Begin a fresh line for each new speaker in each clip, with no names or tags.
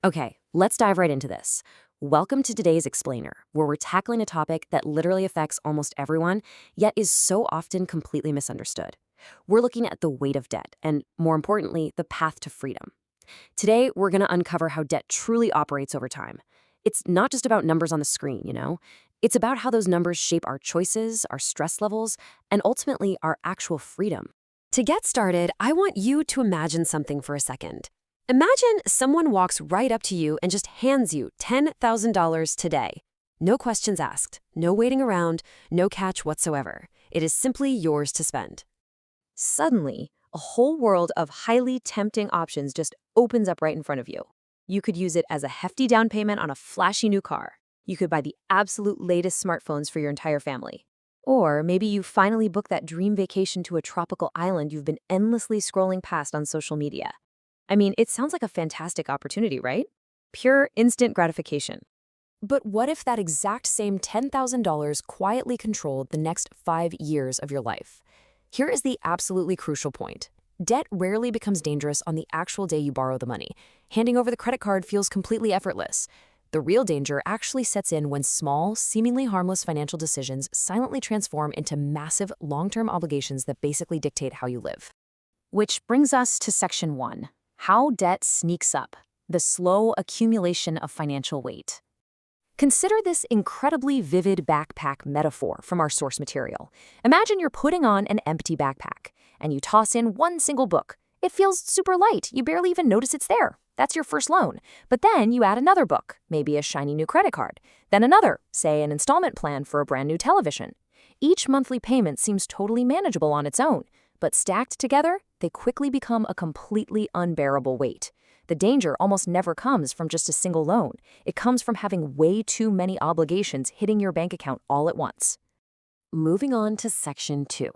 Okay, let's dive right into this. Welcome to today's Explainer, where we're tackling a topic that literally affects almost everyone, yet is so often completely misunderstood. We're looking at the weight of debt and, more importantly, the path to freedom. Today, we're going to uncover how debt truly operates over time. It's not just about numbers on the screen, you know? It's about how those numbers shape our choices, our stress levels, and ultimately our actual freedom. To get started, I want you to imagine something for a second. Imagine someone walks right up to you and just hands you $10,000 today. No questions asked, no waiting around, no catch whatsoever. It is simply yours to spend. Suddenly, a whole world of highly tempting options just opens up right in front of you. You could use it as a hefty down payment on a flashy new car. You could buy the absolute latest smartphones for your entire family. Or maybe you finally book that dream vacation to a tropical island you've been endlessly scrolling past on social media. I mean, it sounds like a fantastic opportunity, right? Pure instant gratification. But what if that exact same $10,000 quietly controlled the next 5 years of your life? Here is the absolutely crucial point. Debt rarely becomes dangerous on the actual day you borrow the money. Handing over the credit card feels completely effortless. The real danger actually sets in when small, seemingly harmless financial decisions silently transform into massive, long-term obligations that basically dictate how you live. Which brings us to Section 1. How debt sneaks up, the slow accumulation of financial weight. Consider this incredibly vivid backpack metaphor from our source material. Imagine you're putting on an empty backpack, and you toss in one single book. It feels super light, you barely even notice it's there. That's your first loan. But then you add another book, maybe a shiny new credit card. Then another, say an installment plan for a brand new television. Each monthly payment seems totally manageable on its own, but stacked together, they quickly become a completely unbearable weight. The danger almost never comes from just a single loan. It comes from having way too many obligations hitting your bank account all at once. Moving on to Section 2,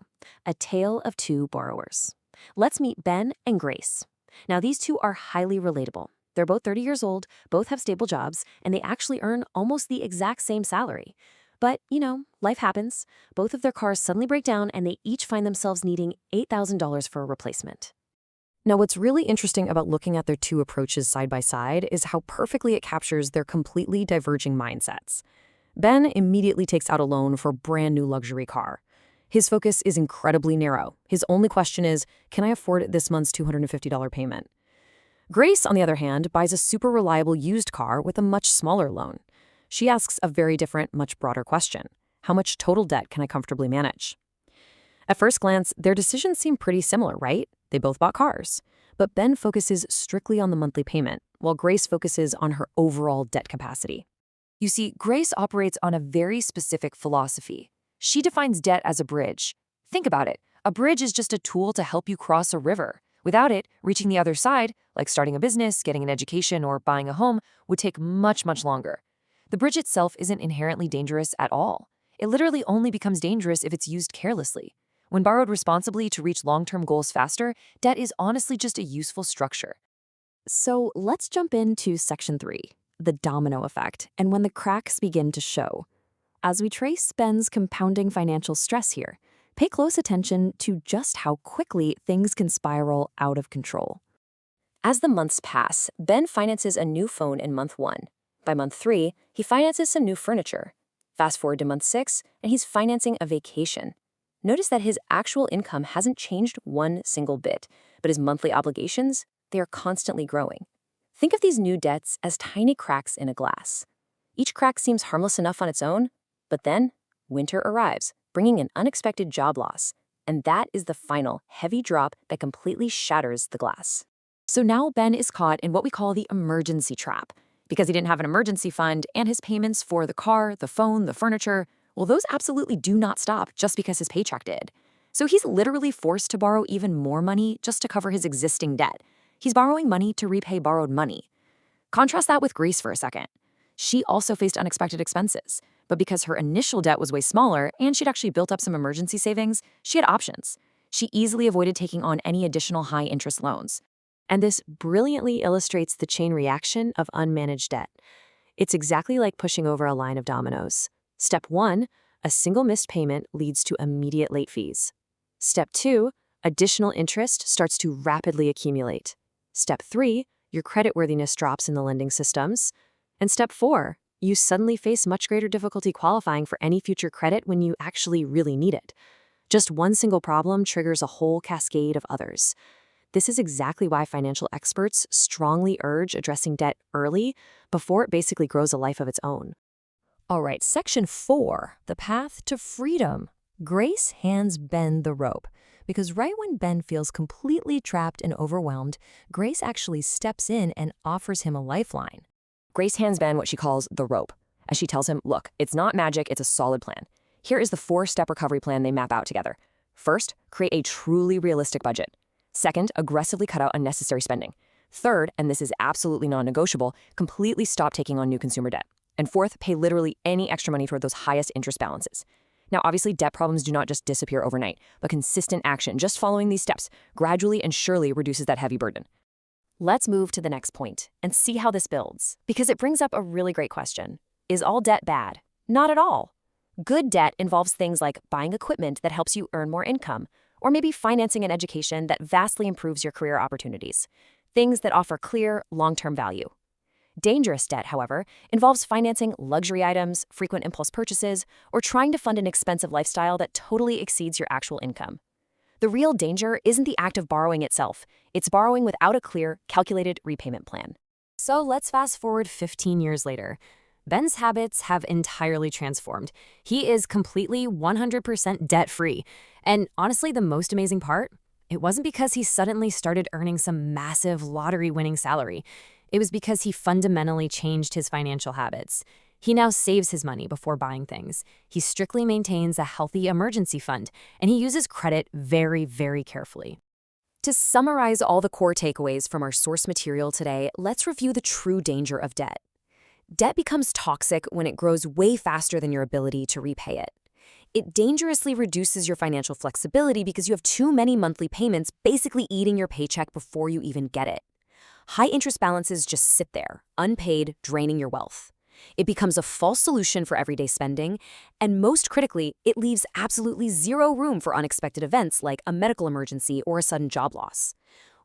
a tale of two borrowers. Let's meet Ben and Grace. Now, these two are highly relatable. They're both 30 years old, both have stable jobs, and they actually earn almost the exact same salary. But, life happens. Both of their cars suddenly break down, and they each find themselves needing $8,000 for a replacement. Now, what's really interesting about looking at their two approaches side by side is how perfectly it captures their completely diverging mindsets. Ben immediately takes out a loan for a brand new luxury car. His focus is incredibly narrow. His only question is, can I afford this month's $250 payment? Grace, on the other hand, buys a super reliable used car with a much smaller loan. She asks a very different, much broader question. How much total debt can I comfortably manage? At first glance, their decisions seem pretty similar, right? They both bought cars. But Ben focuses strictly on the monthly payment, while Grace focuses on her overall debt capacity. You see, Grace operates on a very specific philosophy. She defines debt as a bridge. Think about it. A bridge is just a tool to help you cross a river. Without it, reaching the other side, like starting a business, getting an education, or buying a home, would take much, much longer. The bridge itself isn't inherently dangerous at all. It literally only becomes dangerous if it's used carelessly. When borrowed responsibly to reach long-term goals faster, debt is honestly just a useful structure. So let's jump into Section 3, the domino effect, and when the cracks begin to show. As we trace Ben's compounding financial stress here, pay close attention to just how quickly things can spiral out of control. As the months pass, Ben finances a new phone in month 1. By month 3, he finances some new furniture. Fast forward to month 6, and he's financing a vacation. Notice that his actual income hasn't changed one single bit, but his monthly obligations, they are constantly growing. Think of these new debts as tiny cracks in a glass. Each crack seems harmless enough on its own, but then winter arrives, bringing an unexpected job loss. And that is the final, heavy drop that completely shatters the glass. So now Ben is caught in what we call the emergency trap. Because he didn't have an emergency fund and his payments for the car, the phone, the furniture, well, those absolutely do not stop just because his paycheck did. So he's literally forced to borrow even more money just to cover his existing debt. He's borrowing money to repay borrowed money. Contrast that with Grace for a second. She also faced unexpected expenses, but because her initial debt was way smaller and she'd actually built up some emergency savings, she had options. She easily avoided taking on any additional high-interest loans. And this brilliantly illustrates the chain reaction of unmanaged debt. It's exactly like pushing over a line of dominoes. Step 1, a single missed payment leads to immediate late fees. Step 2, additional interest starts to rapidly accumulate. Step 3, your creditworthiness drops in the lending systems. And step 4, you suddenly face much greater difficulty qualifying for any future credit when you actually really need it. Just one single problem triggers a whole cascade of others. This is exactly why financial experts strongly urge addressing debt early before it basically grows a life of its own.
All right, section 4, the path to freedom. Grace hands Ben the rope, because right when Ben feels completely trapped and overwhelmed, Grace actually steps in and offers him a lifeline.
Grace hands Ben what she calls the rope, as she tells him, look, it's not magic, it's a solid plan. Here is the 4-step recovery plan they map out together. First, create a truly realistic budget. Second, aggressively cut out unnecessary spending. Third, and this is absolutely non-negotiable, completely stop taking on new consumer debt. And fourth, pay literally any extra money toward those highest interest balances. Now, obviously, debt problems do not just disappear overnight, but consistent action, just following these steps, gradually and surely reduces that heavy burden.
Let's move to the next point and see how this builds, because it brings up a really great question. Is all debt bad? Not at all. Good debt involves things like buying equipment that helps you earn more income, or maybe financing an education that vastly improves your career opportunities, things that offer clear, long-term value. Dangerous debt, however, involves financing luxury items, frequent impulse purchases, or trying to fund an expensive lifestyle that totally exceeds your actual income. The real danger isn't the act of borrowing itself, it's borrowing without a clear, calculated repayment plan. So let's fast forward 15 years later. Ben's habits have entirely transformed. He is completely 100% debt-free. And honestly, the most amazing part? It wasn't because he suddenly started earning some massive lottery-winning salary. It was because he fundamentally changed his financial habits. He now saves his money before buying things. He strictly maintains a healthy emergency fund, and he uses credit very, very carefully. To summarize all the core takeaways from our source material today, let's review the true danger of debt. Debt becomes toxic when it grows way faster than your ability to repay it. It dangerously reduces your financial flexibility because you have too many monthly payments basically eating your paycheck before you even get it. High interest balances just sit there, unpaid, draining your wealth. It becomes a false solution for everyday spending, and most critically, it leaves absolutely zero room for unexpected events like a medical emergency or a sudden job loss.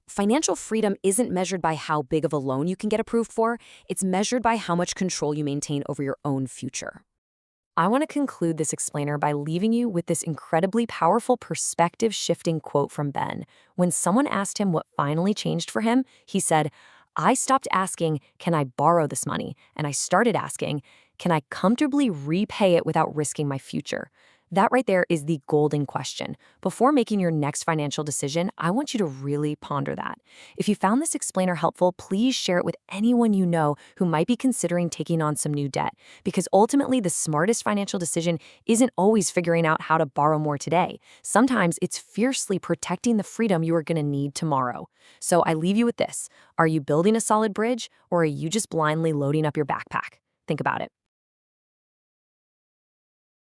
Financial freedom isn't measured by how big of a loan you can get approved for, it's measured by how much control you maintain over your own future. I want to conclude this explainer by leaving you with this incredibly powerful perspective-shifting quote from Ben. When someone asked him what finally changed for him, he said, I stopped asking, can I borrow this money? And I started asking, can I comfortably repay it without risking my future? That right there is the golden question. Before making your next financial decision, I want you to really ponder that. If you found this explainer helpful, please share it with anyone you know who might be considering taking on some new debt, because ultimately the smartest financial decision isn't always figuring out how to borrow more today. Sometimes it's fiercely protecting the freedom you are going to need tomorrow. So I leave you with this. Are you building a solid bridge, or are you just blindly loading up your backpack? Think about it.